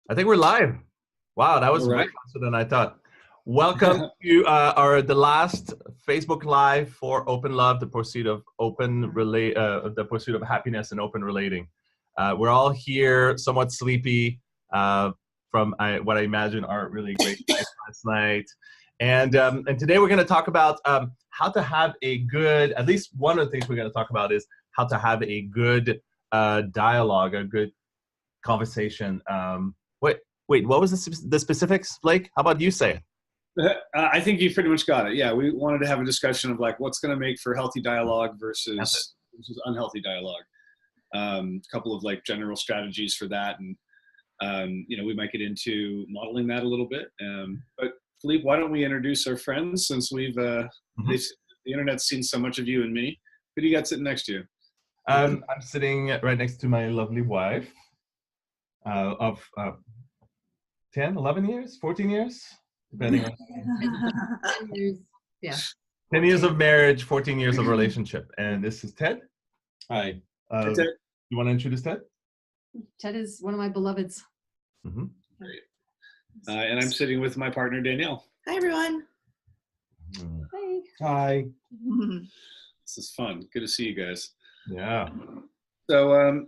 I think we're live. Wow, that was All way right. faster than I thought. Welcome to the last Facebook Live for Open Love, the pursuit of the pursuit of happiness and open relating. We're all here, somewhat sleepy from what I imagine are really great nights last night, and today we're going to talk about how to have a good. At least one of the things we're going to talk about is how to have a good dialogue, a good conversation. Wait, what was the specifics, Blake? How about you say it? I think you pretty much got it. Yeah, we wanted to have a discussion of like what's going to make for healthy dialogue That's it. versus unhealthy dialogue. A couple of like general strategies for that, and we might get into modeling that a little bit. But Philippe, why don't we introduce our friends since Mhm. the internet's seen so much of you and me. Who do you got sitting next to you? I'm sitting right next to my lovely wife of 10, 11 years, 14 years, depending on 10 years. Yeah. 10 years of marriage, 14 years of relationship. And this is Ted. Hi. That's it. You want to introduce Ted? Ted is one of my beloveds. Mm-hmm. Great. And I'm sitting with my partner Danielle. Hi, everyone. Hey. Hi. This is fun. Good to see you guys. Yeah. So,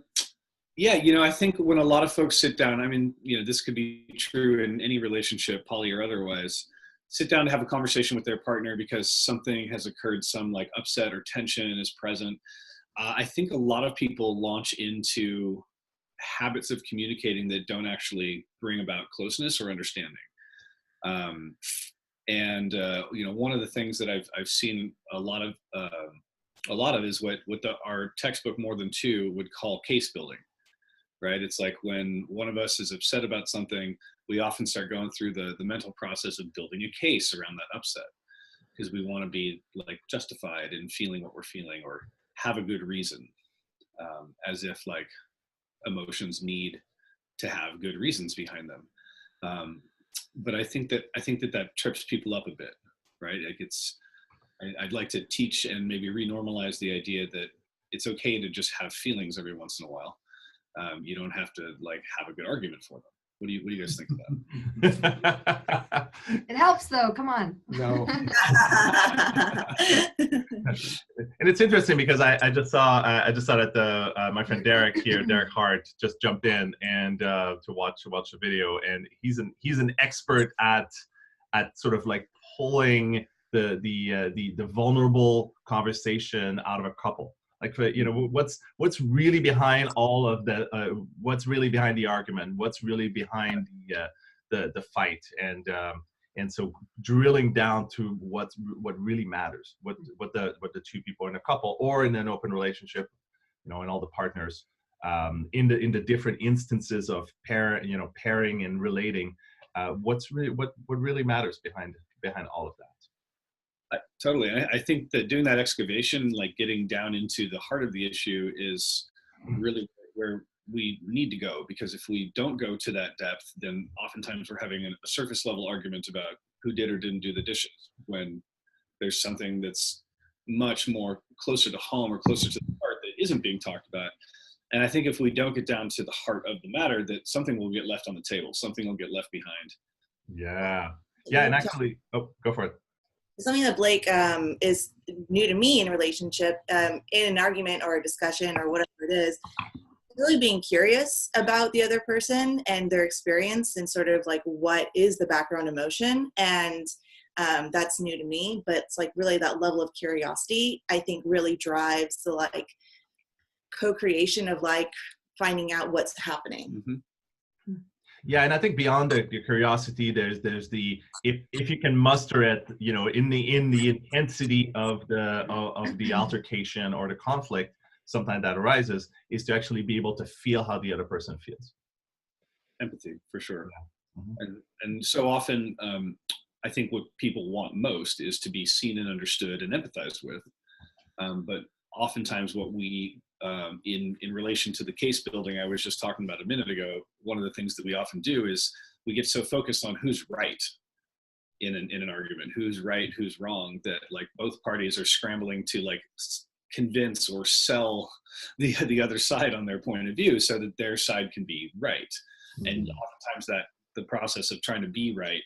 I think when a lot of folks sit down, I mean, this could be true in any relationship, poly or otherwise, sit down to have a conversation with their partner because something has occurred, some like upset or tension is present. I think a lot of people launch into habits of communicating that don't actually bring about closeness or understanding. One of the things that I've seen a lot of is what our textbook More Than Two would call case building, right? It's like when one of us is upset about something, we often start going through the mental process of building a case around that upset because we want to be like justified in feeling what we're feeling or have a good reason, as if like emotions need to have good reasons behind them. But I think that trips people up a bit, right? Like I'd like to teach and maybe renormalize the idea that it's okay to just have feelings every once in a while. You don't have to like have a good argument for them. What do you guys think of that? It helps though. Come on. No. And it's interesting because I just saw that my friend Derek here, Derek Hart, just jumped in and to watch the video, and he's an expert at sort of like pulling the vulnerable conversation out of a couple. Like, what's really behind all of what's really behind the argument, what's really behind the fight, and so drilling down to what really matters, what the two people in a couple or in an open relationship, and all the partners, in the different instances of pairing and relating, what really matters behind all of that. Totally. I think that doing that excavation, like getting down into the heart of the issue, is really where we need to go, because if we don't go to that depth, then oftentimes we're having a surface level argument about who did or didn't do the dishes, when there's something that's much more closer to home or closer to the heart that isn't being talked about. And I think if we don't get down to the heart of the matter, that something will get left on the table, something will get left behind. Yeah, and actually, go for it. Something that Blake is new to me in a relationship, in an argument or a discussion or whatever it is, really being curious about the other person and their experience and sort of like what is the background emotion. And that's new to me, but it's like really that level of curiosity, I think, really drives the like co-creation of like finding out what's happening. Mm-hmm. Yeah, and I think beyond the curiosity, there's the if you can muster it, in the intensity of the altercation or the conflict, sometimes that arises, is to actually be able to feel how the other person feels. Empathy, for sure. Yeah. Mm-hmm. And so often, I think what people want most is to be seen and understood and empathized with. But oftentimes what we, in relation to the case building I was just talking about a minute ago, one of the things that we often do is we get so focused on who's right in an argument, who's right, who's wrong, that like both parties are scrambling to like convince or sell the other side on their point of view so that their side can be right. And oftentimes that the process of trying to be right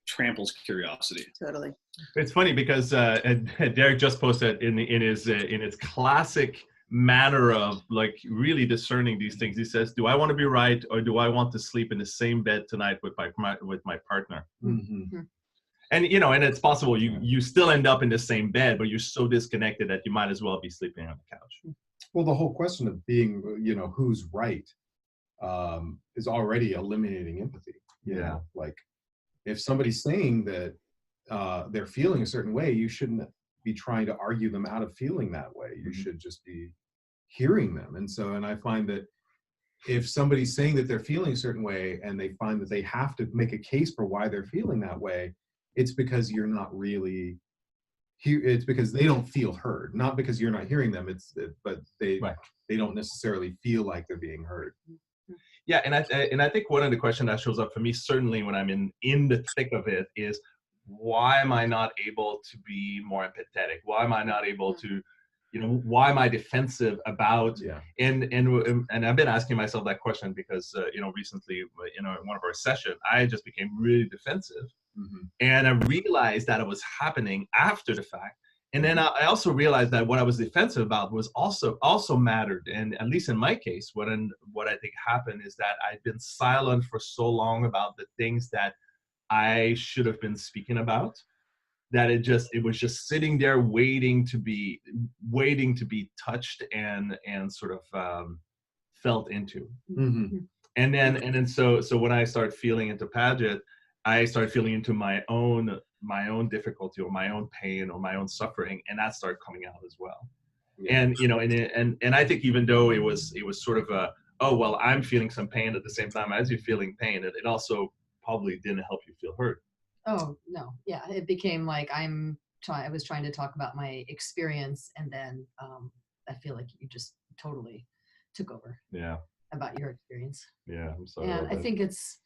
tramples curiosity. Totally. It's funny because Derek just posted in his classic manner of like really discerning these things. He says, "Do I want to be right, or do I want to sleep in the same bed tonight with my partner?" Mm-hmm. And and it's possible you still end up in the same bed, but you're so disconnected that you might as well be sleeping on the couch. Well, the whole question of being, who's right, is already eliminating empathy. You know, like if somebody's saying that they're feeling a certain way, you shouldn't be trying to argue them out of feeling that way. You should just be hearing them. And I find that if somebody's saying that they're feeling a certain way and they find that they have to make a case for why they're feeling that way, it's because you're not really here. It's because they don't feel heard, not because you're not hearing them. But they don't necessarily feel like they're being heard. Yeah, and I think one of the questions that shows up for me, certainly when I'm in the thick of it, is why am I not able to be more empathetic? Why am I not able to, why am I defensive about? And I've been asking myself that question because recently in one of our sessions, I just became really defensive, and I realized that it was happening after the fact. And then I also realized that what I was defensive about was also mattered. And at least in my case, what I think happened is that I'd been silent for so long about the things that I should have been speaking about, that it was just sitting there waiting to be touched and sort of felt into. And then so when I started feeling into Paget, I started feeling into my own difficulty or my own pain or my own suffering, and that started coming out as well. And and I think even though it was sort of a, oh well, I'm feeling some pain at the same time as you're feeling pain, it also probably didn't help you feel heard. Oh no, yeah, it became like I was trying to talk about my experience, and then I feel like you just totally took over. Yeah. About your experience. Yeah, I'm sorry. And I think it's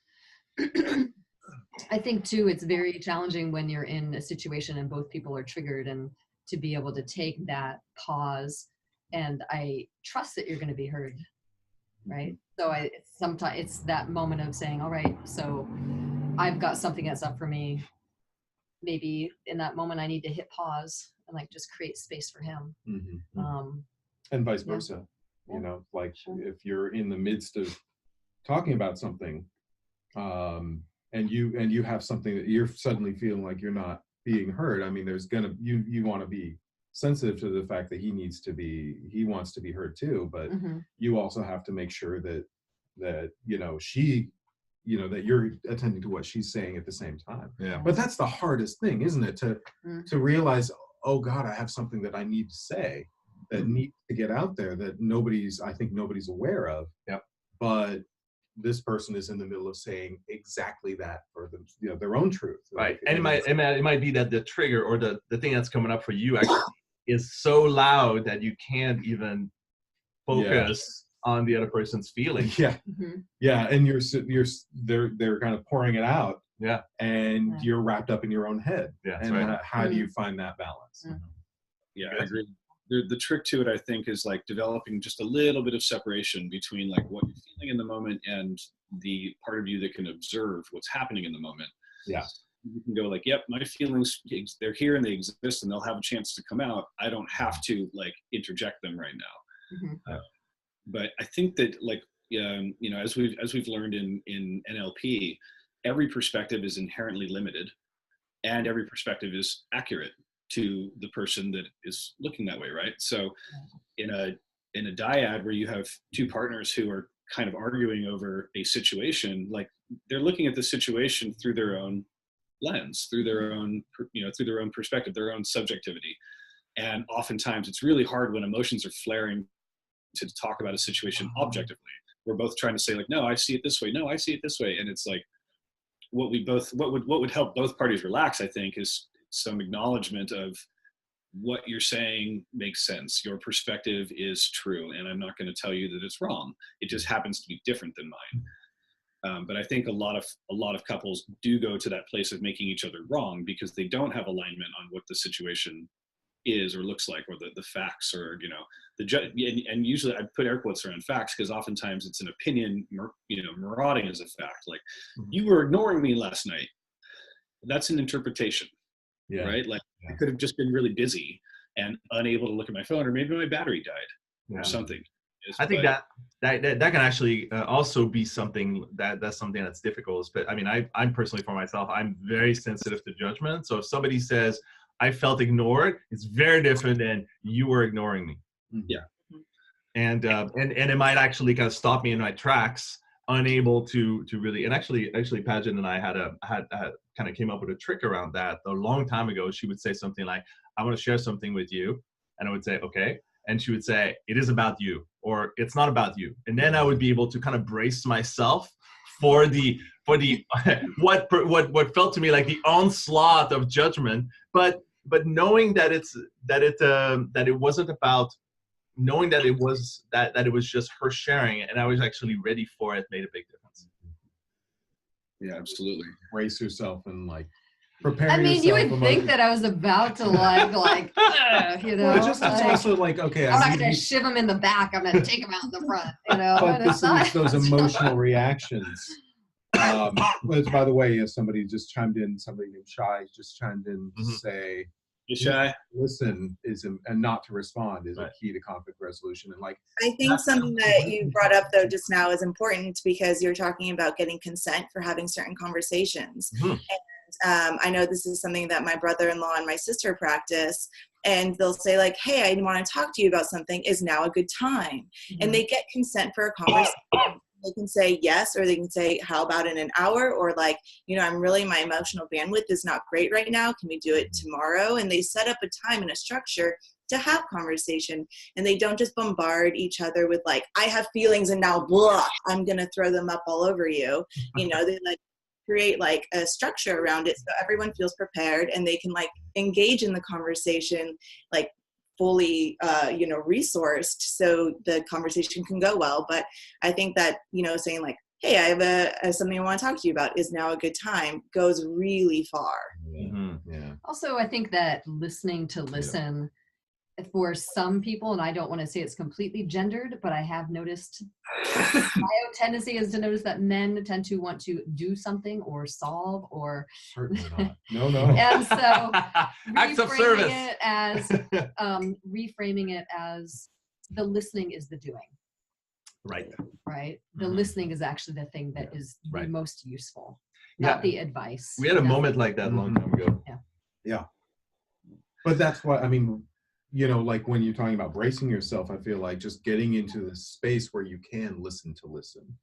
I think too, it's very challenging when you're in a situation and both people are triggered, and to be able to take that pause, and I trust that you're going to be heard, right? So sometimes it's that moment of saying, all right, so I've got something that's up for me. Maybe in that moment I need to hit pause and like just create space for him. And vice versa. If you're in the midst of talking about something, and you have something that you're suddenly feeling like you're not being heard, I mean, you want to be sensitive to the fact that he wants to be heard too, but you also have to make sure that she, that you're attending to what she's saying at the same time. Yeah. But that's the hardest thing, isn't it? To realize, oh God, I have something that I need to say that needs to get out there that I think nobody's aware of. Yep. But this person is in the middle of saying exactly that for their own truth. Right. And it might be that the trigger or the thing that's coming up for you actually is so loud that you can't even focus on the other person's feelings. Yeah. Yeah. And they're kind of pouring it out. Yeah. And you're wrapped up in your own head. Yeah. And right. How do you find that balance? Yeah, I agree. The trick to it, I think, is like developing just a little bit of separation between like what you're feeling in the moment and the part of you that can observe what's happening in the moment. Yeah. You can go like, yep, my feelings, they're here and they exist and they'll have a chance to come out. I don't have to like interject them right now. But I think that like, as we've learned in NLP, every perspective is inherently limited and every perspective is accurate to the person that is looking that way, right? So in a dyad where you have two partners who are kind of arguing over a situation, like they're looking at the situation through their own lens, through their own perspective, their own subjectivity. And oftentimes it's really hard when emotions are flaring to talk about a situation objectively. We're both trying to say like, no, I see it this way. No, I see it this way. And it's like, what would help both parties relax, I think, is some acknowledgement of what you're saying makes sense. Your perspective is true, and I'm not going to tell you that it's wrong. It just happens to be different than mine. But I think a lot of couples do go to that place of making each other wrong because they don't have alignment on what the situation is or looks like, or the facts, or and usually I put air quotes around facts because oftentimes it's an opinion, marauding as a fact. Like, you were ignoring me last night. That's an interpretation, right? Like, I could have just been really busy and unable to look at my phone, or maybe my battery died or something. I think that can actually also be something that's something that's difficult. But I mean, I'm personally, for myself, I'm very sensitive to judgment. So if somebody says I felt ignored, it's very different than you were ignoring me. Yeah. And it might actually kind of stop me in my tracks, unable to really. And actually, Paget and I had kind of came up with a trick around that a long time ago. She would say something like, "I want to share something with you," and I would say, "Okay." And she would say, "It is about you," or "It's not about you." And then I would be able to kind of brace myself for the what felt to me like the onslaught of judgment, but knowing that it wasn't about, knowing that it was just her sharing it, and I was actually ready for it, made a big difference. Yeah, absolutely. Brace yourself and like prepare. I mean, you would think that I was about to like, Well, just it's also like, okay, I'm not going to shiv him in the back. I'm going to take him out in the front, But this is those emotional reactions. Which, by the way, somebody just chimed in. Somebody named Shai just chimed in to say, Shai, listen and not to respond is a key to conflict resolution. And like, I think something that you brought up though just now is important, because you're talking about getting consent for having certain conversations. And I know this is something that my brother-in-law and my sister practice, and they'll say like, "Hey, I want to talk to you about something. Is now a good time?" And they get consent for a conversation. They can say yes, or they can say, "How about in an hour?" Or like, my emotional bandwidth is not great right now. Can we do it tomorrow? And they set up a time and a structure to have conversation, and they don't just bombard each other with like, "I have feelings and now blah, I'm going to throw them up all over you." They like create like a structure around it so everyone feels prepared and they can like engage in the conversation like fully resourced, so the conversation can go well. But I think that saying like, "Hey, I have something I want to talk to you about, is now a good time," goes really far. Also, I think that listening to listen for some people, and I don't want to say it's completely gendered, but I have noticed my tendency is to notice that men tend to want to do something or solve or certainly not. No. And so acts of service. Reframing it as the listening is the doing. Right. The listening is actually the thing that is the most useful, not the advice. We had a moment like that a long time ago. Yeah. But that's what I mean. Like when you're talking about bracing yourself, I feel like just getting into the space where you can listen to listen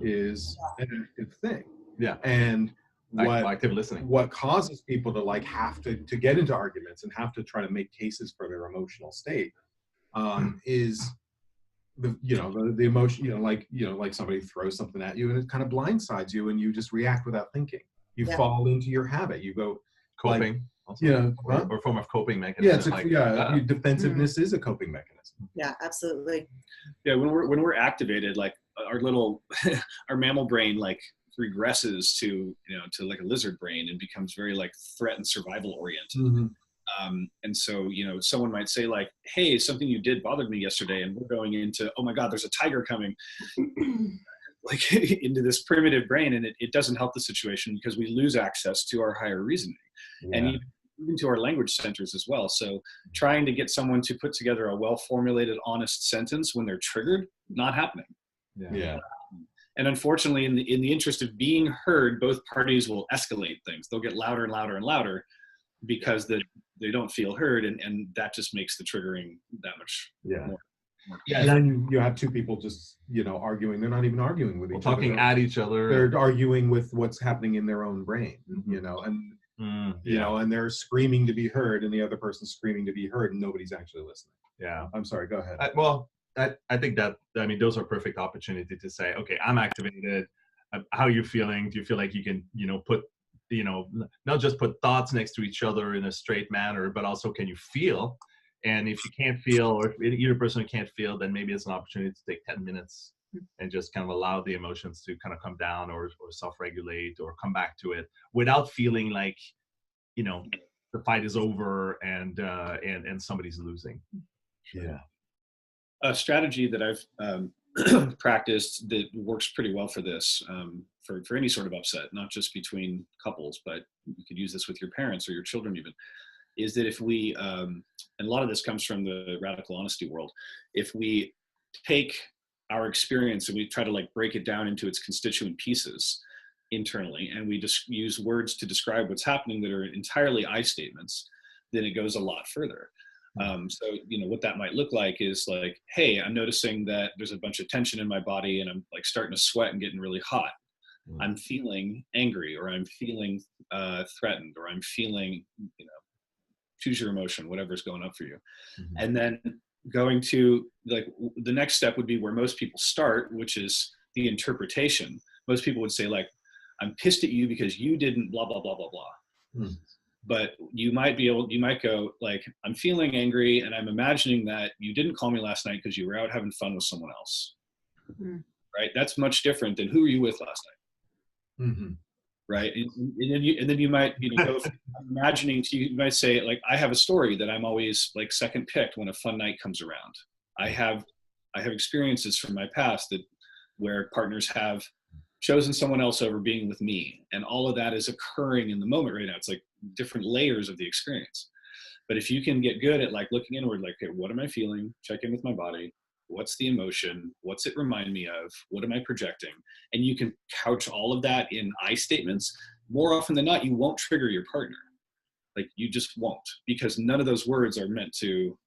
is a good thing. Yeah. And active listening. What causes people to like have to get into arguments and have to try to make cases for their emotional state is the emotion, like somebody throws something at you and it kind of blindsides you and you just react without thinking. You fall into your habit. You go coping. Or a form of coping mechanism. Defensiveness is a coping mechanism. Yeah, absolutely. Yeah, when we're activated, like our little our mammal brain like regresses to like a lizard brain and becomes very like threat and survival oriented. And so someone might say like, "Hey, something you did bothered me yesterday," and we're going into, "Oh my God, there's a tiger coming." Like into this primitive brain, and it doesn't help the situation because we lose access to our higher reasoning. And even to our language centers as well. So trying to get someone to put together a well-formulated, honest sentence when they're triggered, not happening. And unfortunately, in the interest of being heard, both parties will escalate things. They'll get louder and louder and louder because they don't feel heard, and that just makes the triggering that much more. And then you have two people just arguing. They're not even arguing with each other. Talking at each other. They're arguing with what's happening in their own brain. And they're screaming to be heard, and the other person's screaming to be heard, and nobody's actually listening. I'm sorry, go ahead. I think that, those are perfect opportunity to say, "Okay, I'm activated. How are you feeling? Do you feel like you can, put, not just put thoughts next to each other in a straight manner, but also can you feel? And if you can't feel, or if either person can't feel, then maybe it's an opportunity to take 10 minutes and just kind of allow the emotions to kind of come down or self-regulate or come back to it without feeling like, the fight is over and somebody's losing. Yeah. A strategy that I've practiced that works pretty well for this, for any sort of upset, not just between couples, but you could use this with your parents or your children even, is that if we, and a lot of this comes from the radical honesty world, if we take our experience and we try to like break it down into its constituent pieces internally, and we just use words to describe what's happening that are entirely I statements, then it goes a lot further. So, you know, what that might look like is like, hey, I'm noticing that there's a bunch of tension in my body and I'm like starting to sweat and getting really hot. I'm feeling angry, or I'm feeling threatened, or I'm feeling, you know, choose your emotion, whatever's going up for you. And then going to like the next step would be where most people start, which is the interpretation. Most people would say like, I'm pissed at you because you didn't blah, blah, blah, blah, blah. But you might go like, I'm feeling angry and I'm imagining that you didn't call me last night because you were out having fun with someone else. Right? That's much different than who were you with last night. Right? And then you might, you know, go from imagining to, you might say like, I have a story that I'm always like second picked when a fun night comes around. I have experiences from my past that where partners have chosen someone else over being with me, and all of that is occurring in the moment right now. It's like different layers of the experience. But if you can get good at like looking inward, like, okay, what am I feeling? Check in with my body. What's the emotion? What's it remind me of? What am I projecting? And you can couch all of that in I statements. More often than not, you won't trigger your partner. Like you just won't, because none of those words are meant to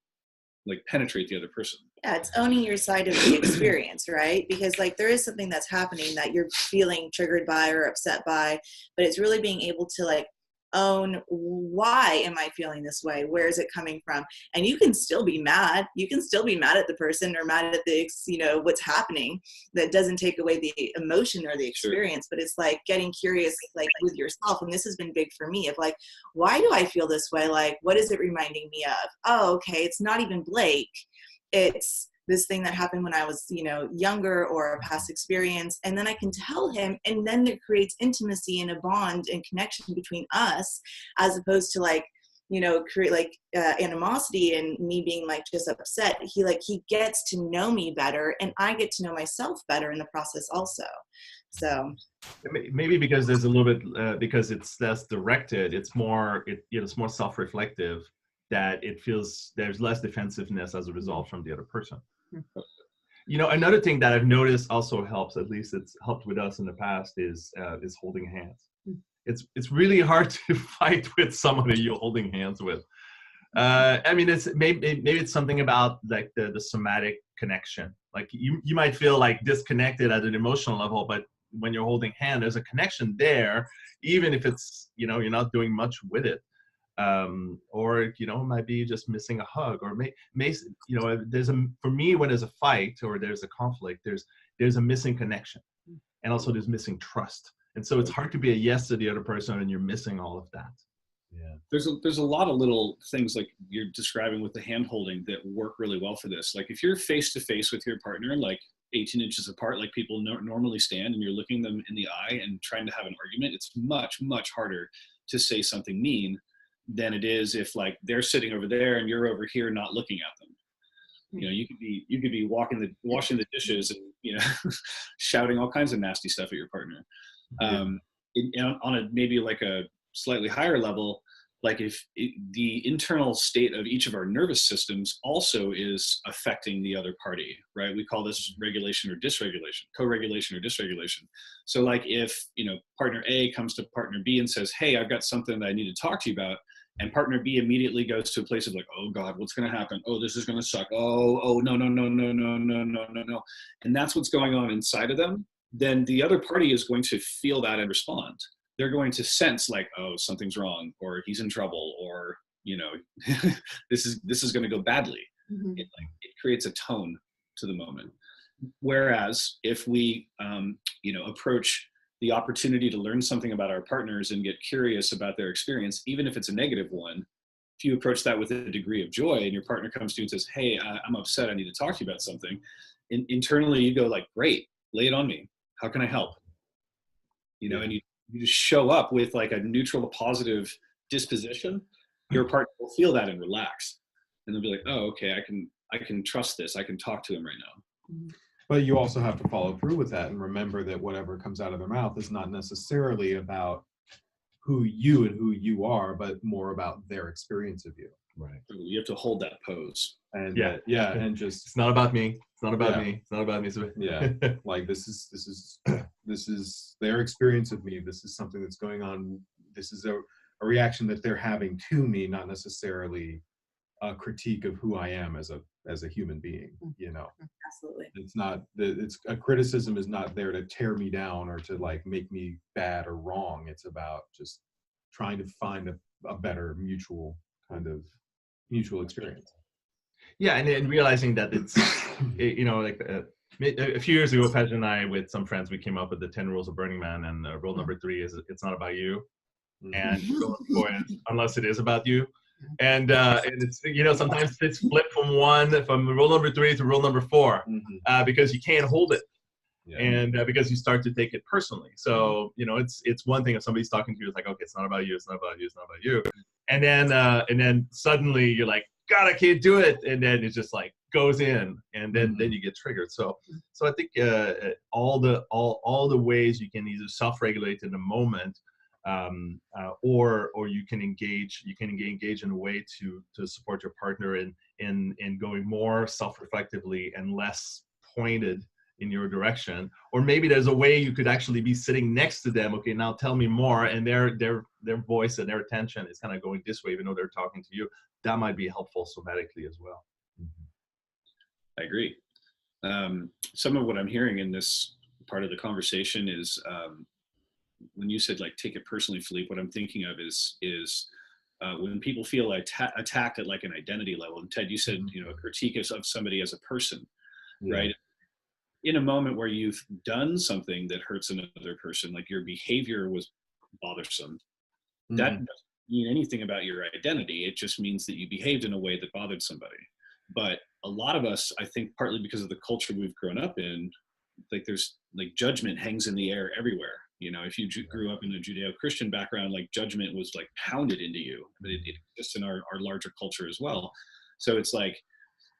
like penetrate the other person. Yeah, it's owning your side of the experience, right? Because like there is something that's happening that you're feeling triggered by or upset by, but it's really being able to like own, why am I feeling this way? Where is it coming from? And you can still be mad. You can still be mad at the person or mad at the, you know, what's happening. That doesn't take away the emotion or the experience, but it's like getting curious, like with yourself. And this has been big for me of like, why do I feel this way? Like, what is it reminding me of? Oh, okay. It's not even Blake. It's this thing that happened when I was, you know, younger, or a past experience. And then I can tell him, and then there creates intimacy and a bond and connection between us, as opposed to like, you know, create like animosity and me being like just upset. He gets to know me better, and I get to know myself better in the process also. So maybe because there's a little bit because it's less directed, it's more it's more self-reflective, that it feels there's less defensiveness as a result from the other person. You know, another thing that I've noticed also helps, at least it's helped with us in the past, is holding hands. It's really hard to fight with somebody you're holding hands with. I mean, it's maybe it's something about like the somatic connection. Like you might feel like disconnected at an emotional level, but when you're holding hand, there's a connection there, even if it's, you know, you're not doing much with it. Or, you know, might be just missing a hug, or you know, for me, when there's a fight or there's a conflict, there's a missing connection, and also there's missing trust. And so it's hard to be a yes to the other person and you're missing all of that. Yeah. There's a lot of little things like you're describing with the hand holding that work really well for this. Like if you're face to face with your partner, like 18 inches apart, like people normally stand, and you're looking them in the eye and trying to have an argument, it's much, much harder to say something mean than it is if like they're sitting over there and you're over here not looking at them. You know, you could be washing the dishes and, you know, shouting all kinds of nasty stuff at your partner. On a maybe like a slightly higher level, like if the internal state of each of our nervous systems also is affecting the other party, right? We call this regulation or dysregulation, co-regulation or dysregulation. So like if, you know, partner A comes to partner B and says, hey, I've got something that I need to talk to you about, and partner B immediately goes to a place of like, oh God, what's going to happen? Oh, this is going to suck. Oh, no. And that's what's going on inside of them. Then the other party is going to feel that and respond. They're going to sense like, oh, something's wrong, or he's in trouble, or, you know, this is going to go badly. It creates a tone to the moment. Whereas if we, you know, approach the opportunity to learn something about our partners and get curious about their experience, even if it's a negative one, if you approach that with a degree of joy and your partner comes to you and says, hey, I'm upset, I need to talk to you about something, internally you go like, great, lay it on me. How can I help? You know, and you just show up with like a neutral, positive disposition, your partner will feel that and relax, and they'll be like, oh, okay, I can trust this. I can talk to him right now. But you also have to follow through with that and remember that whatever comes out of their mouth is not necessarily about who you are, but more about their experience of you. Right. You have to hold that pose. And and just it's not about me. It's not about Yeah. me. It's not about me. So, yeah, like this is their experience of me. This is something that's going on. This is a reaction that they're having to me, not necessarily a critique of who I am as a human being. You know, Absolutely. it's not it's a criticism is not there to tear me down or to like make me bad or wrong. It's about just trying to find a better mutual experience. yeah, and realizing that it's, you know, like a few years ago, Paget and I, with some friends, we came up with the 10 rules of Burning Man, and rule number 3 is it's not about you, and rule number 4 is unless it is about you. And it's, you know, sometimes it's flipped from rule number 3 to rule number 4 because you can't hold it. Yeah. And because you start to take it personally. So, you know, it's one thing if somebody's talking to you, it's like, okay, it's not about you, it's not about you, it's not about you. And then suddenly you're like, God, I can't do it. And then it just like goes in, and then you get triggered. So I think all the ways you can either self-regulate in the moment, or you can engage in a way to support your partner in going more self-reflectively and less pointed in your direction. Or maybe there's a way you could actually be sitting next to them. Okay, now tell me more, and their voice and their attention is kind of going this way, even though they're talking to you. That might be helpful somatically as well. I agree. Some of what I'm hearing in this part of the conversation is when you said like take it personally, Philippe, what I'm thinking of is when people feel attacked at like an identity level. And Ted, you said, you know, a critique of somebody as a person, right? In a moment where you've done something that hurts another person, like your behavior was bothersome, that doesn't mean anything about your identity. It just means that you behaved in a way that bothered somebody. But a lot of us, I think partly because of the culture we've grown up in, like there's like judgment hangs in the air everywhere. You know, if you grew up in a Judeo-Christian background, like judgment was like pounded into you, but it exists in our larger culture as well. So it's like,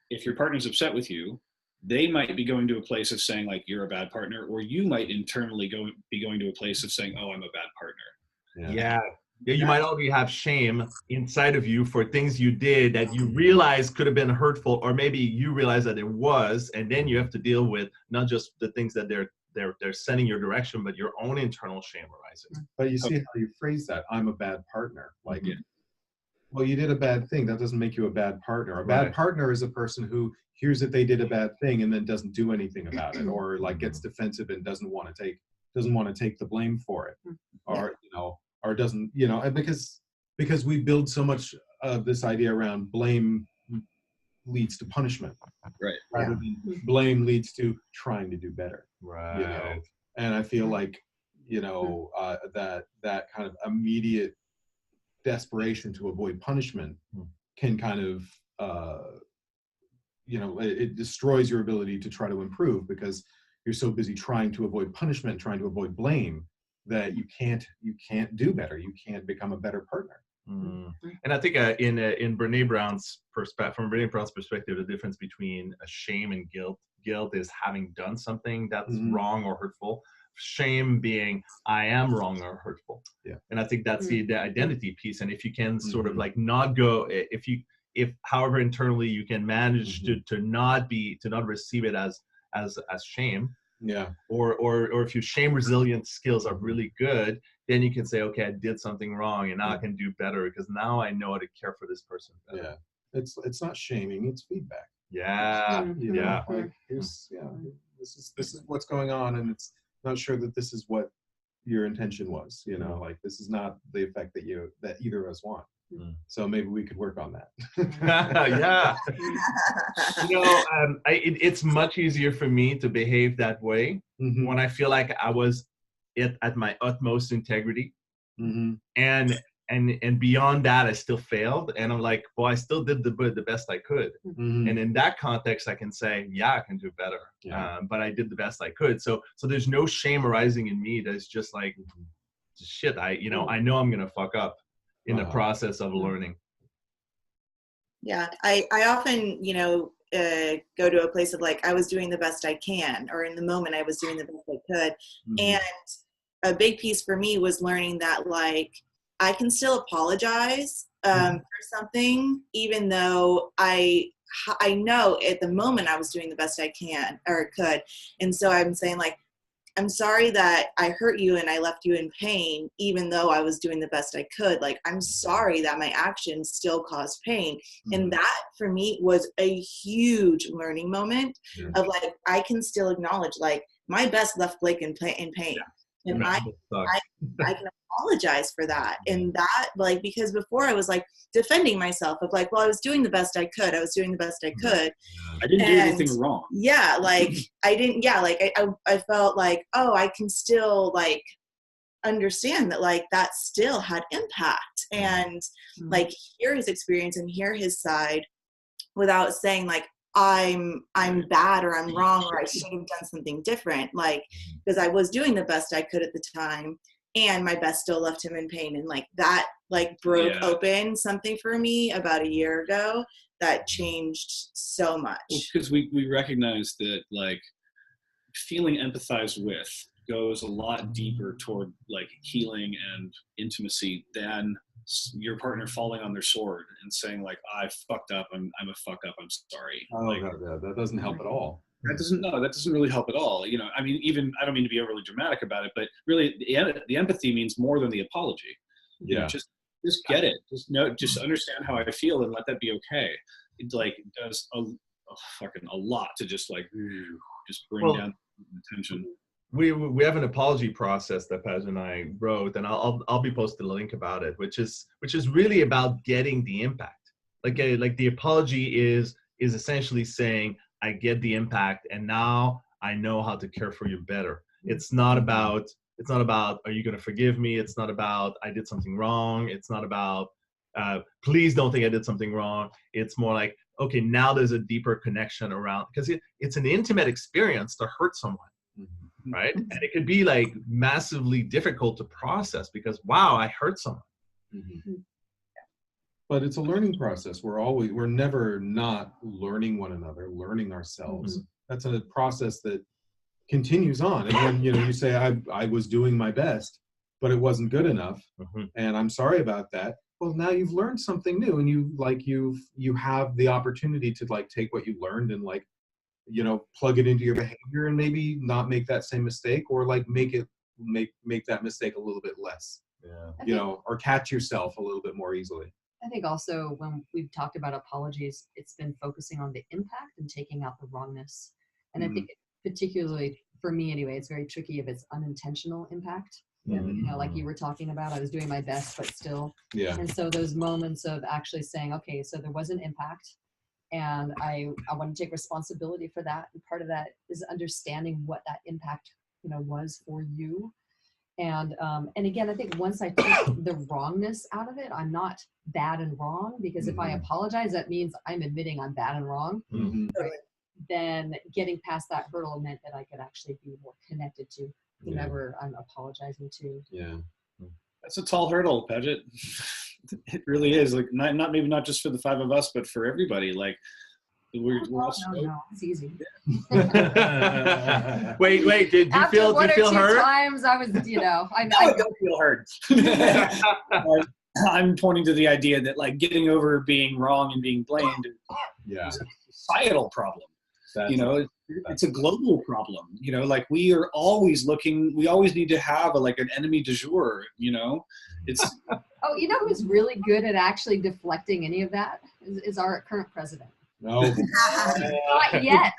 if your partner's upset with you, they might be going to a place of saying like, you're a bad partner, or you might internally be going to a place of saying, oh, I'm a bad partner. Yeah, you might already have shame inside of you for things you did that you realize could have been hurtful, or maybe you realize that it was, and then you have to deal with not just the things that they're sending your direction, but your own internal shame arising. But you see how you phrase that, I'm a bad partner. Like, well, you did a bad thing. That doesn't make you a bad partner. A bad partner is a person who hears that they did a bad thing and then doesn't do anything about it, or like gets defensive and doesn't want to take the blame for it, or you know, or doesn't, you know, because we build so much of this idea around blame leads to punishment, right? Rather than blame leads to trying to do better, right? You know, and I feel like, you know, that kind of immediate desperation to avoid punishment can kind of you know, it destroys your ability to try to improve, because you're so busy trying to avoid punishment, trying to avoid blame, that you can't do better. You can't become a better partner. And I think in Brene Brown's perspective, from Brene Brown's perspective, the difference between a shame and guilt is having done something that's wrong or hurtful. Shame being I am wrong or hurtful. Yeah. And I think that's the identity piece. And if you can sort of like not go, if however internally you can manage to not receive it as shame, or if your shame resilient skills are really good, then you can say, okay, I did something wrong, and now I can do better because now I know how to care for this person better. It's not shaming, it's feedback. You know, yeah. Like this is what's going on, and it's not sure that this is what your intention was, you know, like this is not the effect that either of us want. So maybe we could work on that. Yeah. You know, it's much easier for me to behave that way when I feel like I was at my utmost integrity, and beyond that I still failed, and I'm like, well, I still did the best I could, and in that context I can say, yeah, I can do better, but I did the best I could. So there's no shame arising in me. That's just like, shit, I know I'm gonna fuck up in the process of learning. Yeah, I often, go to a place of like, I was doing the best I can, or in the moment I was doing the best I could. And a big piece for me was learning that like, I can still apologize for something, even though I know at the moment I was doing the best I can or could. And so I'm saying like, I'm sorry that I hurt you and I left you in pain, even though I was doing the best I could. Like, I'm sorry that my actions still caused pain. And that for me was a huge learning moment of like, I can still acknowledge like my best left Blake in pain. Yeah. And I can apologize for that. And that, like, because before I was like defending myself of like, well, I was doing the best I could. I was doing the best I could. I didn't do anything wrong. Yeah. Like I didn't, like I felt like, oh, I can still like understand that like that still had impact and like hear his experience and hear his side without saying like, I'm bad or I'm wrong or I should have done something different, like because I was doing the best I could at the time and my best still left him in pain. And like that like broke open something for me about a year ago that changed so much. Because we recognize that like feeling empathized with goes a lot deeper toward like healing and intimacy than your partner falling on their sword and saying like, I fucked up, I'm a fuck up, I'm sorry. Oh, like, that doesn't help at all. That doesn't really help at all. I mean, even, I don't mean to be overly dramatic about it, but really the empathy means more than the apology. Just get it. Just understand how I feel and let that be okay. It like does a lot to just like, just bring down the tension. We have an apology process that Paget and I wrote, and I'll be posting a link about it, which is really about getting the impact. Like the apology is essentially saying, I get the impact and now I know how to care for you better. It's not about are you going to forgive me? It's not about I did something wrong. It's not about please don't think I did something wrong. It's more like, okay, now there's a deeper connection around, because it's an intimate experience to hurt someone. Right? And it could be like massively difficult to process because, wow, I hurt someone. But it's a learning process. We're never not learning one another, learning ourselves. That's a process that continues on. And when, you say, I was doing my best, but it wasn't good enough. And I'm sorry about that. Well, now you've learned something new and you have the opportunity to like take what you learned and like, plug it into your behavior and maybe not make that same mistake or like make that mistake a little bit less, or catch yourself a little bit more easily. I think also when we've talked about apologies, it's been focusing on the impact and taking out the wrongness. And I think particularly for me anyway, it's very tricky if it's unintentional impact. Like you were talking about, I was doing my best, but still. Yeah. And so those moments of actually saying, okay, so there was an impact. And I want to take responsibility for that. And part of that is understanding what that impact, was for you. And again, I think once I take the wrongness out of it, I'm not bad and wrong, because if I apologize, that means I'm admitting I'm bad and wrong. Right? Then getting past that hurdle meant that I could actually be more connected to whomever I'm apologizing to. Yeah. That's a tall hurdle, Paget. It really is. Like not just for the five of us, but for everybody. Like we're all no, it's easy. Wait, did you feel hurt? Times I was, I don't feel hurt. I'm pointing to the idea that like getting over being wrong and being blamed is a societal problem. It's a global problem. Like we are always looking, we always need to have an enemy du jour, it's. Oh, who's really good at actually deflecting any of that is our current president. No. Not yet.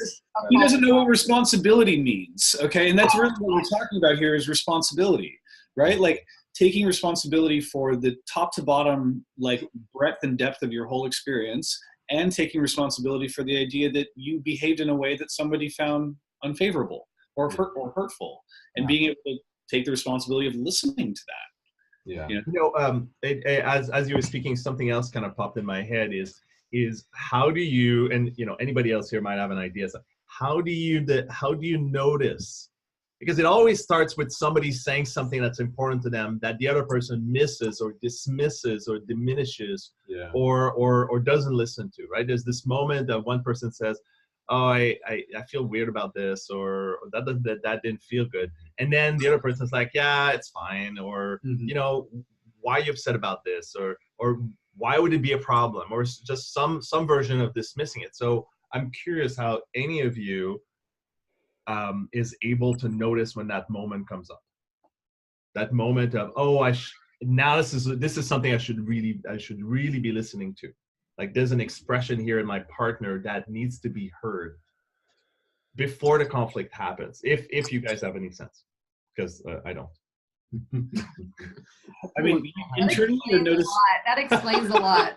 He doesn't know what responsibility means. Okay. And that's really what we're talking about here is responsibility, right? Like taking responsibility for the top to bottom, like breadth and depth of your whole experience, and taking responsibility for the idea that you behaved in a way that somebody found unfavorable or hurtful, and being able to take the responsibility of listening to that. Yeah. As you were speaking, something else kind of popped in my head is how do you, and anybody else here might have an idea. So how do you notice because it always starts with somebody saying something that's important to them that the other person misses or dismisses or diminishes, or doesn't listen to, right? There's this moment that one person says, oh, I feel weird about this, or that didn't feel good. And then the other person's like, yeah, it's fine. Or, you know, why are you upset about this? Or why would it be a problem? Or just some version of dismissing it. So I'm curious how any of you is able to notice when that moment comes up. That moment of, oh, now this is something I should really be listening to. Like there's an expression here in my partner that needs to be heard before the conflict happens. If you guys have any sense, because I don't. I mean, internally you notice that explains a lot.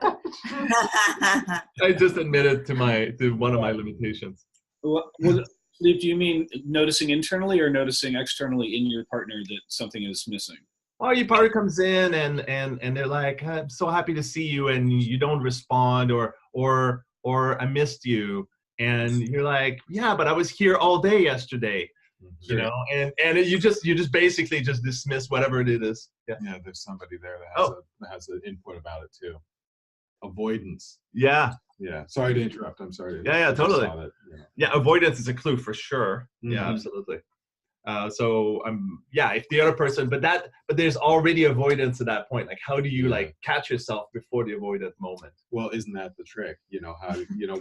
I just admitted to one of my limitations. Well, Philippe, do you mean noticing internally or noticing externally in your partner that something is missing? Oh, your partner comes in and they're like, I'm so happy to see you, and you don't respond, or I missed you, and you're like, yeah, but I was here all day yesterday, you know, and you just basically just dismiss whatever it is. Yeah, there's somebody there that has an input about it too. Avoidance. Yeah. Yeah. Sorry to interrupt. I'm sorry. Yeah, totally. Yeah, avoidance is a clue for sure. Yeah, absolutely. So if the other person, but there's already avoidance at that point. Like, how do you like catch yourself before the avoidant moment? Well, isn't that the trick? You know, how, you know,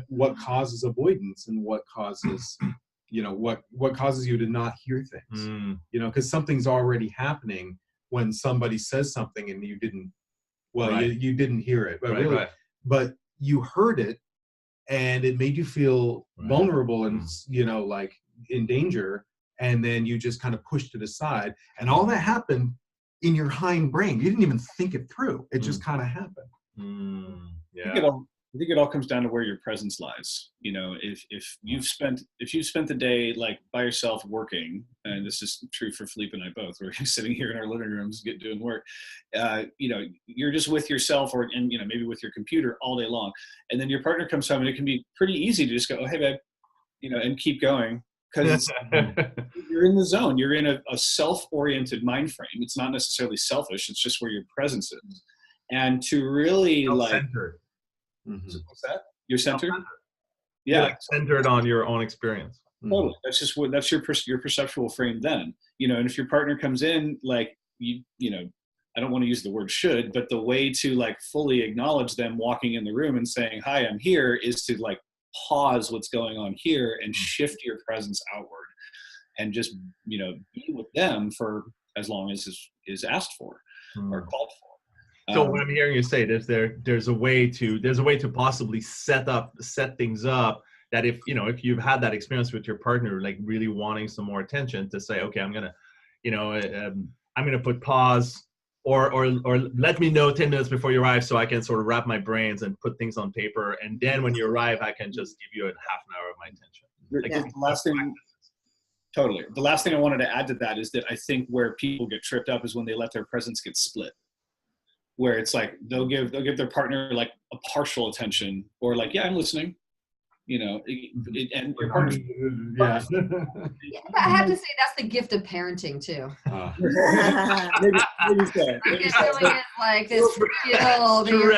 what causes avoidance, and what causes, you know, what causes you to not hear things, you know, because something's already happening when somebody says something and you didn't, you didn't hear it, but but you heard it and it made you feel vulnerable and, you know, like in danger. And then you just kind of pushed it aside, and all that happened in your hind brain. You didn't even think it through. It just kind of happened. Yeah. I think it all comes down to where your presence lies. You know, if you've spent the day like by yourself working, and this is true for Philippe and I both, we're sitting here in our living rooms doing work, you know, you're just with yourself, and you know, maybe with your computer all day long, and then your partner comes home, and it can be pretty easy to just go, oh, hey babe, you know, and keep going. Because you're in the zone. You're in a self-oriented mind frame. It's not necessarily selfish. It's just where your presence is. And to really Self-centered. What's that? You're centered? Yeah. You're like centered on your own experience. Totally. That's your perceptual frame then. You know, and if your partner comes in, like, you know, I don't want to use the word should, but the way to like fully acknowledge them walking in the room and saying, hi, I'm here, is to like pause what's going on here and shift your presence outward, and just, you know, be with them for as long as is asked for or called for. So what I'm hearing you say, there's a way to possibly set things up that if you've had that experience with your partner, like really wanting some more attention, to say, okay, I'm gonna put pause. Or let me know 10 minutes before you arrive so I can sort of wrap my brains and put things on paper. And then when you arrive, I can just give you a half an hour of my attention. The last thing I wanted to add to that is that I think where people get tripped up is when they let their presence get split. Where it's like they'll give their partner like a partial attention, or like, yeah, I'm listening. You know, and your partner. Yeah. I have to say that's the gift of parenting too. Maybe so. It really is like this skill.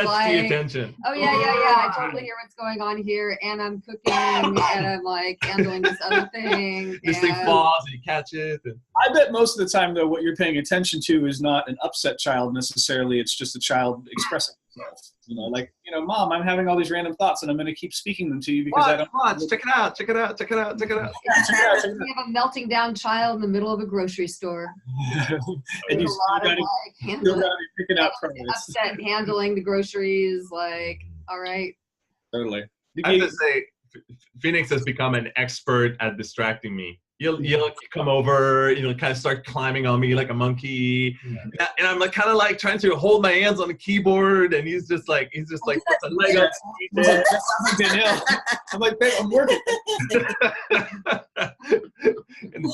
Like, attention. Oh yeah. I totally hear what's going on here, and I'm cooking, and I'm like handling this other thing. This thing falls, and you catch it. I bet most of the time, though, what you're paying attention to is not an upset child necessarily. It's just a child expressing itself. You know, like, you know, Mom, I'm having all these random thoughts, and I'm going to keep speaking them to you because I don't. Watch, check it out. We have a melting down child in the middle of a grocery store. And you picking out upset, handling the groceries. Like, all right. Totally. I have to say, Phoenix has become an expert at distracting me. You'll come over, kind of start climbing on me like a monkey, and I'm like kind of like trying to hold my hands on the keyboard, and he's just like puts a leg up. I'm Danielle. I'm like, babe, I'm working. and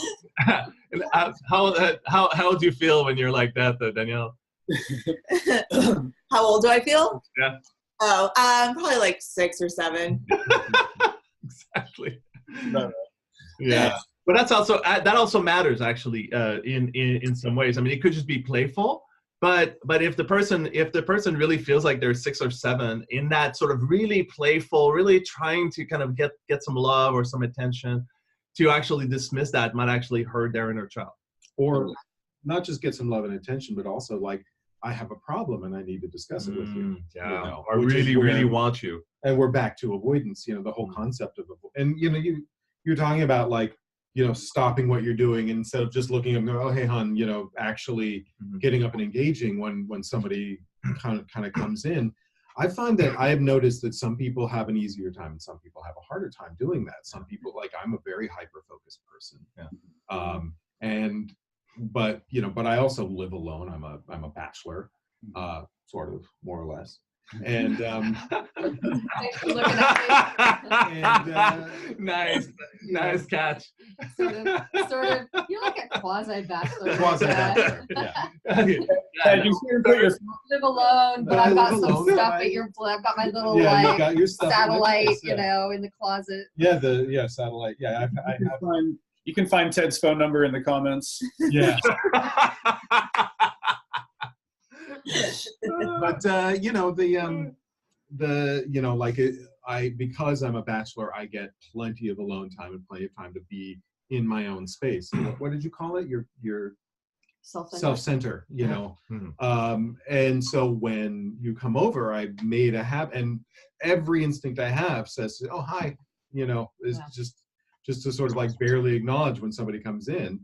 how do you feel when you're like that, though, Danielle? How old do I feel? Yeah. Oh, probably like 6 or 7. Exactly. No. Yeah. But that's also that also matters actually in some ways. I mean, it could just be playful, but if the person really feels like they're 6 or 7 in that sort of really playful, really trying to kind of get some love or some attention, to actually dismiss that might actually hurt their inner child. Or not just get some love and attention, but also like, I have a problem and I need to discuss it with you. Yeah, You know, I really want you. And we're back to avoidance. You know, the whole concept of and you know, you're talking about like, you know, stopping what you're doing instead of just looking and going, oh, hey, hon, you know, actually getting up and engaging when somebody kind of comes in. I find that I have noticed that some people have an easier time and some people have a harder time doing that. Some people, like, I'm a very hyper-focused person. Yeah. But you know, but I also live alone. I'm a bachelor, sort of, more or less. And nice catch. Sort of. You're like a quasi-bachelor. Quasi-bachelor, yeah. You live alone, but I've got some stuff at your. I've got my little you got your stuff satellite, place, you know, in the closet. Yeah, satellite. Yeah, you can find Ted's phone number in the comments. Yeah. But you know, the you know, like because I'm a bachelor, I get plenty of alone time and plenty of time to be in my own space. What did you call it? Your self-center, you know. And so when you come over, I made a habit, and every instinct I have says, oh, hi, you know, is just to sort of like barely acknowledge when somebody comes in.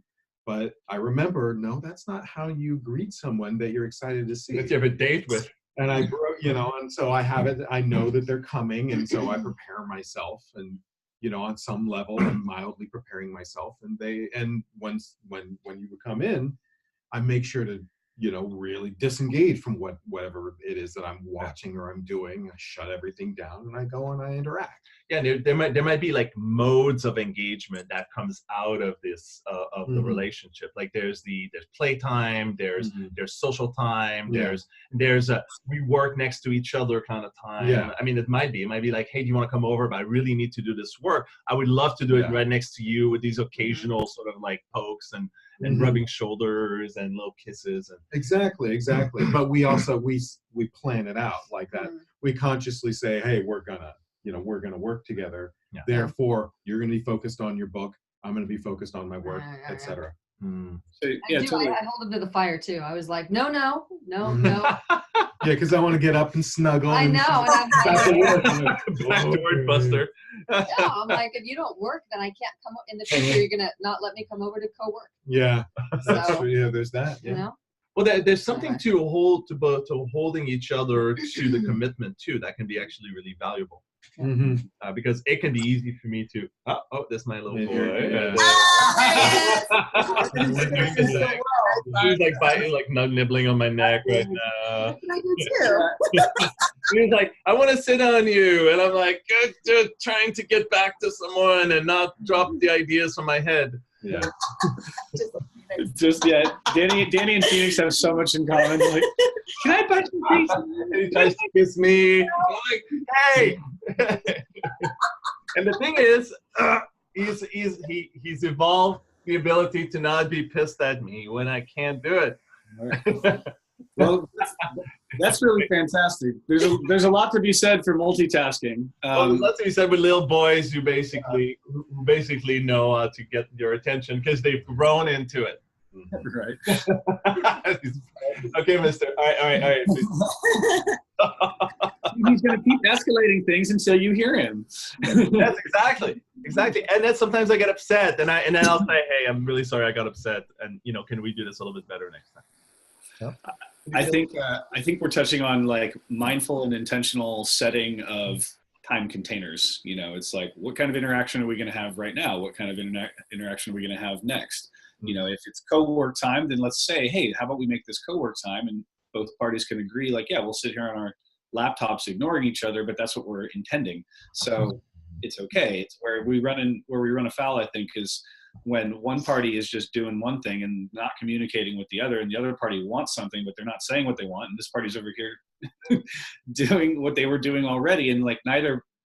But I remember, no, that's not how you greet someone that you're excited to see. That you have a date with. And you know, and so I have it, I know that they're coming, and so I prepare myself, and, you know, on some level, I'm mildly preparing myself, and when you come in, I make sure to, you know, really disengage from whatever it is that I'm watching or I'm doing. I shut everything down and I go and I interact. Yeah, there might be like modes of engagement that comes out of this of the relationship. Like there's playtime, there's social time, there's a we work next to each other kind of time. Yeah. I mean, it might be like, hey, do you want to come over? But I really need to do this work. I would love to do it right next to you with these occasional sort of like pokes and rubbing shoulders and little kisses. And Exactly. But we also we plan it out like that. We consciously say, hey, we're gonna work together. Yeah. Therefore, you're gonna be focused on your book. I'm gonna be focused on my work, etc. So, yeah, totally. I held him to the fire too. I was like, no. Yeah, because I want to get up and snuggle. I know. And I'm like, backdoor buster. Yeah, I'm like, if you don't work, then I can't come in the future. You're gonna not let me come over to co-work. Yeah, that's true. Yeah, there's that. Yeah. You know? Well, there's something to holding each other to the commitment too that can be actually really valuable. Because it can be easy for me to that's my little boy. He's like biting, like nibbling on my neck right now. I do too. He's like, I want to sit on you, and I'm like, just trying to get back to someone and not drop the ideas from my head. Yeah. Danny and Phoenix have so much in common. Like, can I bite your face? And he tries to kiss me. I'm like, hey. And the thing is, he's evolved the ability to not be pissed at me when I can't do it. Well, that's really fantastic. There's a lot to be said for multitasking. Well, there's lots to be said with little boys who basically know how to get your attention because they've grown into it. Right. Okay, mister. All right. He's going to keep escalating things until you hear him. That's exactly. And then sometimes I get upset, and then I'll say, "Hey, I'm really sorry I got upset, and can we do this a little bit better next time?" Yeah. I think we're touching on like mindful and intentional setting of time containers. It's like, what kind of interaction are we going to have right now? What kind of interaction are we going to have next? If it's co-work time, then let's say, hey, how about we make this co-work time, and both parties can agree, like, yeah, we'll sit here on our laptops ignoring each other, but that's what we're intending. So it's okay. It's where we run afoul, I think, is when one party is just doing one thing and not communicating with the other, and the other party wants something, but they're not saying what they want, and this party's over here doing what they were doing already, and like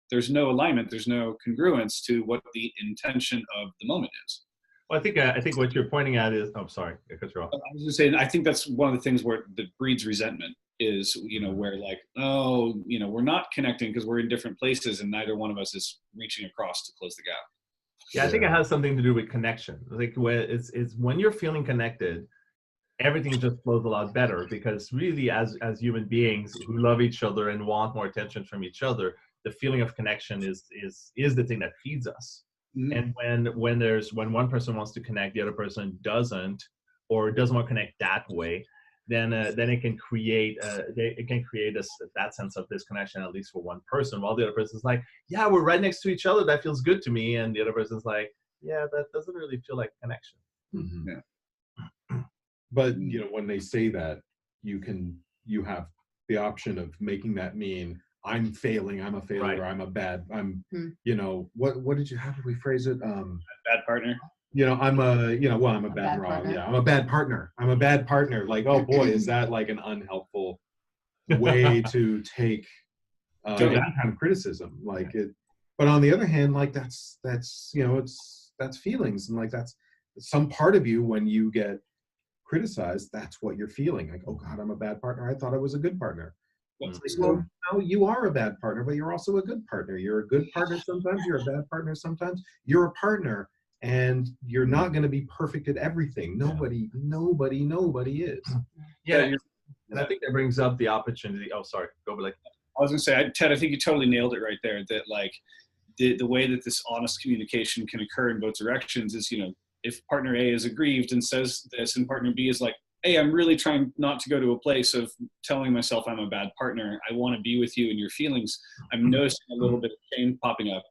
there's no alignment, there's no congruence to what the intention of the moment is. Well, I think what you're pointing at is, oh, sorry, I cut you off. I was just saying, I think that's one of the things where that breeds resentment is, where like, oh, we're not connecting because we're in different places and neither one of us is reaching across to close the gap. Yeah, I think it has something to do with connection. Like it's when you're feeling connected, everything just flows a lot better, because really as human beings who love each other and want more attention from each other, the feeling of connection is the thing that feeds us. Mm-hmm. And when one person wants to connect, the other person doesn't, or doesn't want to connect that way, then it can create that sense of disconnection, at least for one person, while the other person's like, yeah, we're right next to each other, that feels good to me, and the other person's like, yeah, that doesn't really feel like connection. Mm-hmm. Yeah. But when they say that, you have the option of making that mean I'm failing, I'm a failure, Right. I'm what did you, how did we phrase it? Bad partner. I'm a bad bad wrong. partner. Yeah, I'm a bad partner. I'm a bad partner. Like, oh boy, is that like an unhelpful way to take that kind of criticism? Like it. But on the other hand, like that's feelings, and like that's some part of you when you get criticized. That's what you're feeling. Like, oh God, I'm a bad partner. I thought I was a good partner. Well, no, you are a bad partner, but you're also a good partner. You're a good partner sometimes. You're a bad partner sometimes. You're a partner. And you're not going to be perfect at everything. Nobody is. Yeah, and I think that brings up the opportunity. Oh, sorry, go Blake. I was going to say, Ted, I think you totally nailed it right there. That like the way that this honest communication can occur in both directions is, if partner A is aggrieved and says this, and partner B is like, hey, I'm really trying not to go to a place of telling myself I'm a bad partner. I want to be with you and your feelings. I'm noticing a little bit of shame popping up.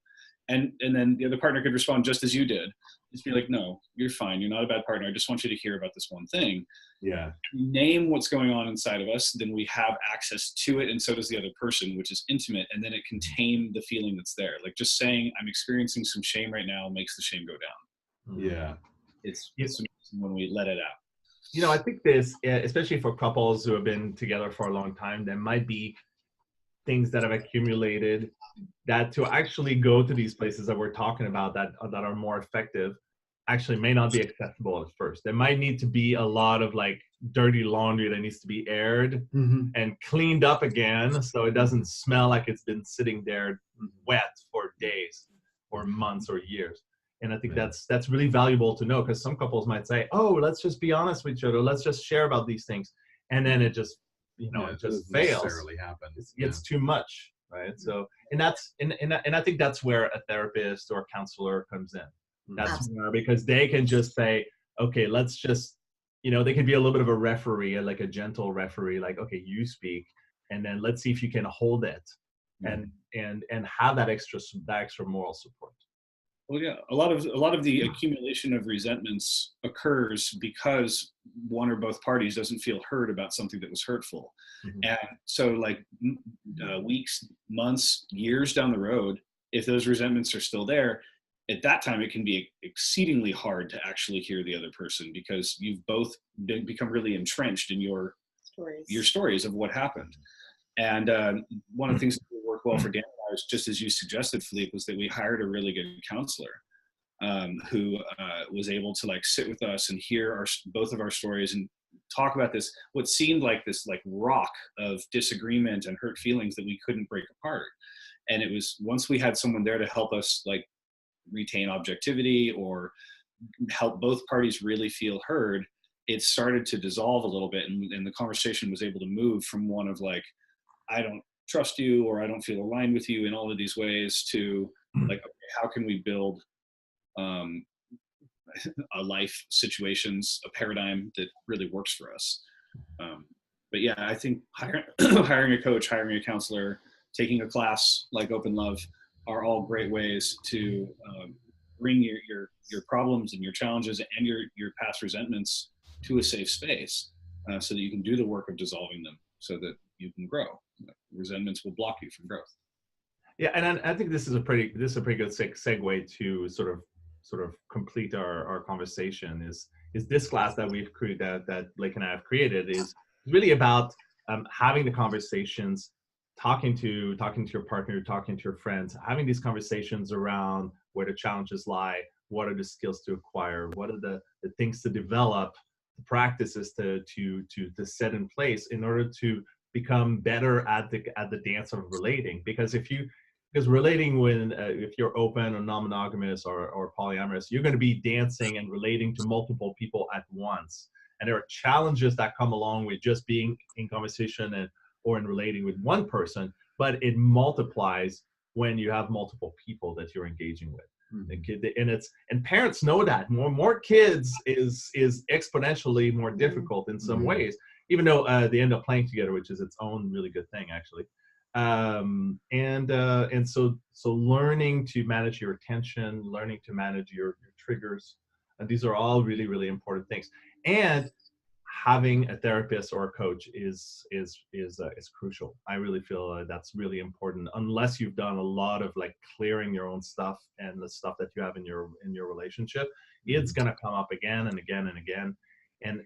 And then the other partner could respond just as you did. Just be like, no, you're fine. You're not a bad partner. I just want you to hear about this one thing. Yeah. Name what's going on inside of us. Then we have access to it. And so does the other person, which is intimate. And then it can tame the feeling that's there. Like just saying, I'm experiencing some shame right now makes the shame go down. Yeah. It's amazing when we let it out. I think this, especially for couples who have been together for a long time, there might be things that have accumulated that to actually go to these places that we're talking about that are more effective actually may not be accessible at first. There might need to be a lot of like dirty laundry that needs to be aired and cleaned up again, so it doesn't smell like it's been sitting there wet for days or months or years. And I think that's really valuable to know, because some couples might say, oh, let's just be honest with each other, let's just share about these things, and then it just it just fails. Necessarily happen. It's too much, right? So, and I think that's where a therapist or a counselor comes in. That's where, because they can just say, okay, let's just, they can be a little bit of a referee, like a gentle referee, like, okay, you speak, and then let's see if you can hold it, and have that extra moral support. Well, yeah, a lot of the accumulation of resentments occurs because one or both parties doesn't feel heard about something that was hurtful. And so like weeks, months, years down the road, if those resentments are still there, at that time, it can be exceedingly hard to actually hear the other person, because you've both become really entrenched in your stories of what happened. And one of the things that worked well for Danielle, just as you suggested, Philippe, was that we hired a really good counselor who was able to like sit with us and hear both of our stories and talk about this, what seemed like this like rock of disagreement and hurt feelings that we couldn't break apart. And it was once we had someone there to help us like retain objectivity or help both parties really feel heard, it started to dissolve a little bit, and the conversation was able to move from one of like, I don't trust you, or I don't feel aligned with you in all of these ways, to like, okay, how can we build a life situations, a paradigm that really works for us. But yeah, I think hiring a coach, hiring a counselor, taking a class like Open Love are all great ways to bring your problems and your challenges and your past resentments to a safe space, so that you can do the work of dissolving them, so that you can grow. Resentments will block you from growth. Yeah, and I think this is a pretty good segue to sort of complete our conversation. Is this class that we've created, that Blake and I have created, is really about having the conversations, talking to your partner, talking to your friends, having these conversations around where the challenges lie, what are the skills to acquire, what are the things to develop, the practices to set in place in order to become better at the dance of relating. Because relating when if you're open or non-monogamous or polyamorous, you're going to be dancing and relating to multiple people at once, and there are challenges that come along with just being in conversation or in relating with one person, but it multiplies when you have multiple people that you're engaging with. And parents know that more kids is exponentially more difficult in some ways, even though they end up playing together, which is its own really good thing, actually. And so learning to manage your attention, learning to manage your triggers, and these are all really, really important things. And having a therapist or a coach is crucial. I really feel that's really important. Unless you've done a lot of like clearing your own stuff and the stuff that you have in your relationship, it's gonna come up again and again and again. And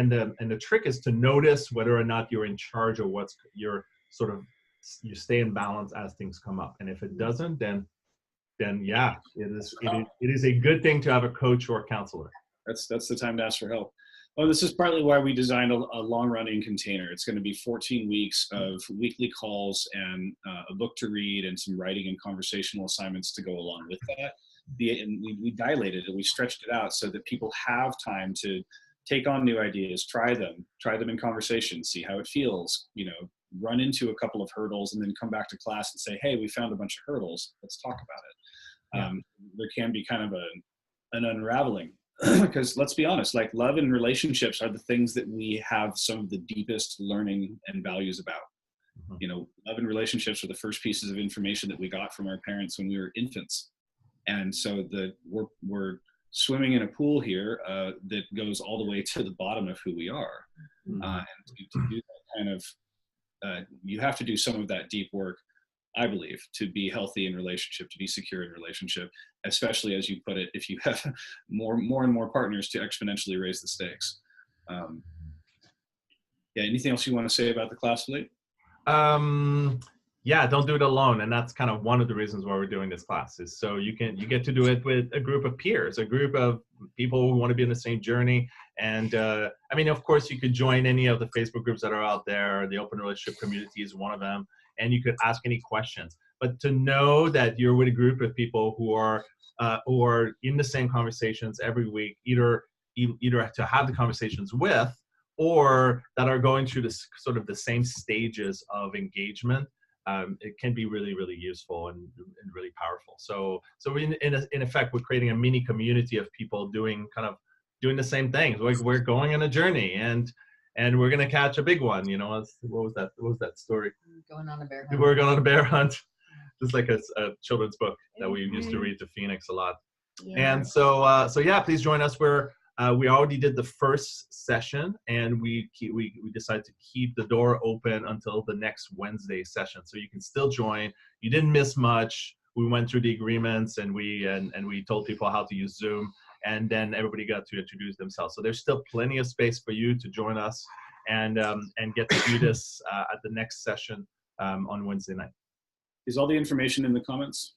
the trick is to notice whether or not you're in charge of what's your sort of, you stay in balance as things come up. And if it doesn't, then yeah, it is a good thing to have a coach or a counselor. That's the time to ask for help. Well, this is partly why we designed a long-running container. It's going to be 14 weeks of weekly calls and a book to read and some writing and conversational assignments to go along with that. And we dilated it, we stretched it out so that people have time to take on new ideas, try them in conversation, see how it feels, run into a couple of hurdles, and then come back to class and say, hey, we found a bunch of hurdles, let's talk about it. There can be kind of an unraveling. Because let's be honest, like love and relationships are the things that we have some of the deepest learning and values about. Love and relationships are the first pieces of information that we got from our parents when we were infants. And so we're swimming in a pool here that goes all the way to the bottom of who we are. And to do that kind of, you have to do some of that deep work, I believe, to be healthy in relationship, to be secure in relationship, especially as you put it, if you have more and more partners to exponentially raise the stakes. Anything else you want to say about the class, Philippe? Yeah, don't do it alone. And that's kind of one of the reasons why we're doing this class, is so you get to do it with a group of peers, a group of people who want to be in the same journey. And I mean, of course, you could join any of the Facebook groups that are out there. The Open Relationship Community is one of them. And you could ask any questions. But to know that you're with a group of people who are in the same conversations every week, either to have the conversations with, or that are going through this sort of the same stages of engagement, it can be really, really useful and really powerful. So in effect, we're creating a mini community of people doing the same things. Like, we're going on a journey, and we're gonna catch a big one. What was that story? Going on a bear hunt. We're going on a bear hunt. Just like a children's book that we used to read to Phoenix a lot. Yeah. And so yeah, please join us. We already did the first session, and we decided to keep the door open until the next Wednesday session, so you can still join. You didn't miss much. We went through the agreements, and we told people how to use Zoom, and then everybody got to introduce themselves. So there's still plenty of space for you to join us and get to do this at the next session on Wednesday night. Is all the information in the comments?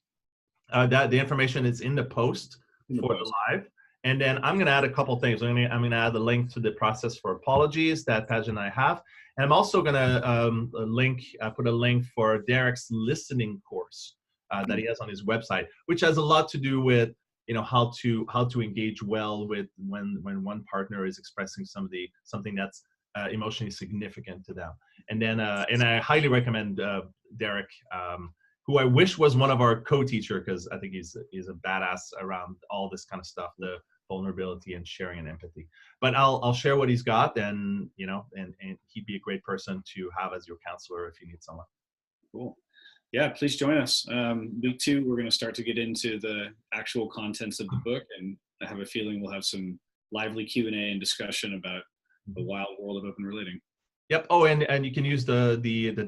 The information is in the post for the live. And then I'm going to add a couple things. I'm going to add the link to the process for apologies that Paget and I have. And I'm also going to put a link for Derek's listening course that he has on his website, which has a lot to do with how to engage well with when one partner is expressing something that's emotionally significant to them. And then and I highly recommend Derek, who I wish was one of our co-teacher, because I think he's a badass around all this kind of stuff, the vulnerability and sharing and empathy. But I'll share what he's got, and he'd be a great person to have as your counselor if you need someone. Cool. Yeah, please join us. Week 2, we're going to start to get into the actual contents of the book, and I have a feeling we'll have some lively Q&A and discussion about the wild world of open relating. Yep. Oh, and you can use the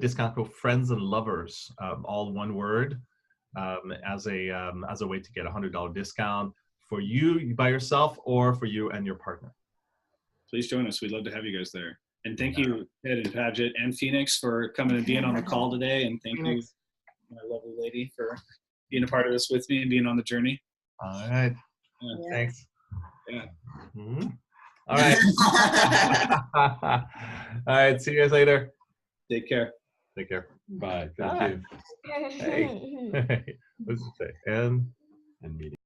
discount code Friends and Lovers, all one word, as a way to get a $100 discount for you by yourself or for you and your partner. Please join us. We'd love to have you guys there. And thank you, Ed and Paget and Phoenix, for coming and being on the call today. And thank you, my lovely lady, for being a part of this with me and being on the journey. All right. Yeah. Thanks. Yeah. Mhm. All right. All right. See you guys later. Take care. Take care. Bye. Thank Ah. you. Hey. What does it say? And And meeting.